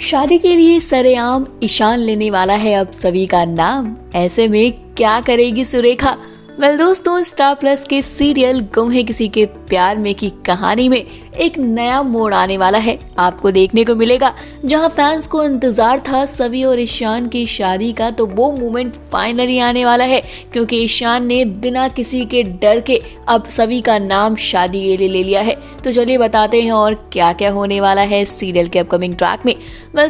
शादी के लिए सरेआम ईशान लेने वाला है अब सभी का नाम। ऐसे में क्या करेगी सुरेखा? दोस्तों, स्टार प्लस के सीरियल गुम है किसी के प्यार में की कहानी में एक नया मोड़ आने वाला है। आपको देखने को मिलेगा जहां फैंस को इंतजार था सवी और ईशान की शादी का, तो वो मोमेंट फाइनली आने वाला है, क्योंकि ईशान ने बिना किसी के डर के अब सवी का नाम शादी के लिए ले लिया है। तो चलिए बताते हैं और क्या क्या होने वाला है सीरियल के अपकमिंग ट्रैक में।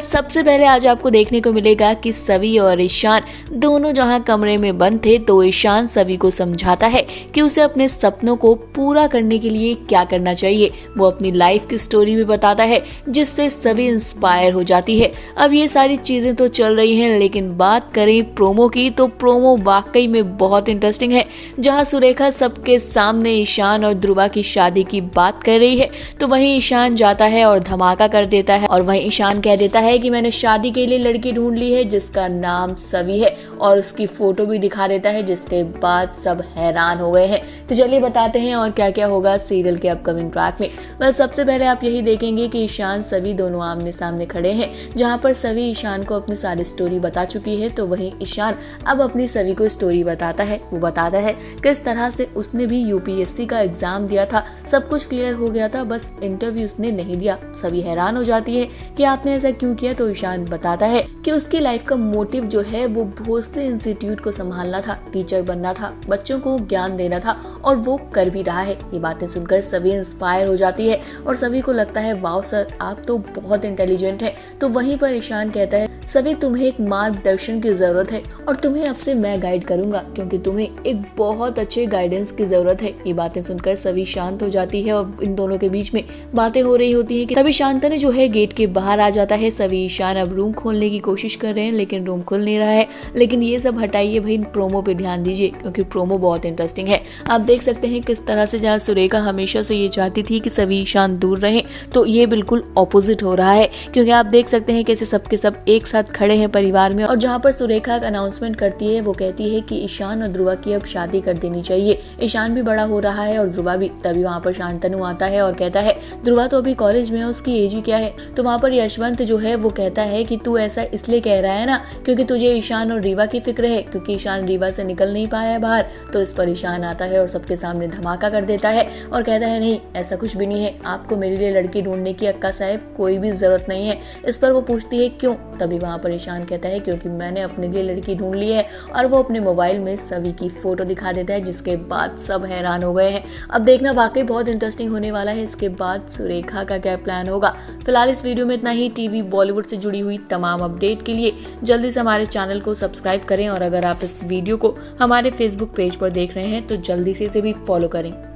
सबसे पहले आज आपको देखने को मिलेगा कि सवी और ईशान दोनों जहां कमरे में बंद थे, तो ईशान सवी को समझाता है कि उसे अपने सपनों को पूरा करने के लिए क्या करना चाहिए। वो अपनी लाइफ की स्टोरी भी बताता है, जिससे सभी इंस्पायर हो जाती है। अब ये सारी चीजें तो चल रही हैं, लेकिन बात करें प्रोमो की, तो प्रोमो वाकई में बहुत इंटरेस्टिंग है। जहां सुरेखा सबके सामने ईशान और ध्रुवा की शादी की बात कर रही है, तो वहीं ईशान जाता है और धमाका कर देता है। और वहीं ईशान कह देता है कि मैंने शादी के लिए लड़की ढूंढ ली है जिसका नाम सवी है, और उसकी फोटो भी दिखा देता है, जिसके बाद सब हैरान हो गए हैं। तो चलिए बताते हैं और क्या क्या होगा सीरियल के अपकमिंग ट्रैक में। सबसे पहले आप यही देखेंगे कि ईशान सवी दोनों आमने सामने खड़े हैं, जहां पर सवी ईशान को अपनी सारी स्टोरी बता चुकी है, तो वहीं ईशान अब अपनी सवी को स्टोरी बताता है। वो बताता है किस तरह से उसने भी यूपीएससी का एग्जाम दिया था, सब कुछ क्लियर हो गया था, बस इंटरव्यू उसने नहीं दिया। सभी हैरान हो जाती है कि आपने ऐसा क्यों किया, तो ईशान बताता है कि उसकी लाइफ का मोटिव जो है वो भोसले इंस्टीट्यूट को संभालना था, टीचर बनना था, बच्चों को ज्ञान देना था, और वो कर भी रहा है। ये बातें सुनकर सभी इंस्पायर हो जाती है और सभी को लगता है वाओ सर, आप तो बहुत इंटेलिजेंट हैं। तो वहीं पर ईशान कहता है सभी, तुम्हें एक मार्गदर्शन की जरूरत है और तुम्हें अब से मैं गाइड करूंगा, क्योंकि तुम्हें एक बहुत अच्छे गाइडेंस की जरूरत है। ये बातें सुनकर सभी शांत हो जाती है और इन दोनों के बीच में बातें हो रही होती है कि तभी शांतनु जो है गेट के बाहर आ जाता है। सभी ईशान अब रूम खोलने की कोशिश कर रहे हैं, लेकिन रूम खुल नहीं रहा है। लेकिन ये सब हटाइए भाई, प्रोमो पे ध्यान दीजिए, क्योंकि प्रोमो बहुत इंटरेस्टिंग है। आप देख सकते हैं किस तरह से जहाँ सुरेखा हमेशा से ये चाहती थी कि सभी ईशान दूर रहे, तो ये बिल्कुल ऑपोजिट हो रहा है, क्योंकि आप देख सकते हैं कैसे सबके सब एक साथ खड़े हैं परिवार में। और जहाँ पर सुरेखा एक अनाउंसमेंट करती है, वो कहती है कि ईशान और ध्रुवा की अब शादी कर देनी चाहिए। ईशान भी बड़ा हो रहा है और ध्रुवा भी। तभी वहाँ पर शांतनु आता है और कहता है ध्रुवा तो अभी कॉलेज में है, उसकी एज ही क्या है। तो वहाँ पर यशवंत जो है वो कहता है कि तू ऐसा इसलिए कह रहा है ना क्योंकि तुझे ईशान और रीवा की फिक्र है, क्योंकि ईशान रीवा से निकल नहीं पाया है बाहर। तो इस पर ईशान आता है और सबके सामने धमाका कर देता है और कहता है नहीं, ऐसा कुछ भी नहीं है, आपको मेरे लिए लड़की ढूंढने की अक्का साहब कोई भी जरूरत नहीं है। इस पर वो पूछती है क्यों? तभी वहाँ पर ईशान कहता है क्योंकि मैंने अपने लिए लड़की ढूंढ ली है, और वो अपने मोबाइल में सवी की फोटो दिखा देता है, जिसके बाद सब हैरान हो गए हैं। अब देखना वाकई बहुत इंटरेस्टिंग होने वाला है, इसके बाद सुरेखा का क्या प्लान होगा। फिलहाल इस वीडियो में इतना ही। टीवी बॉलीवुड से जुड़ी हुई तमाम अपडेट के लिए जल्दी से हमारे चैनल को सब्सक्राइब करें, और अगर आप इस वीडियो को हमारे फेसबुक पेज पर देख रहे हैं तो जल्दी से इसे भी फॉलो करें।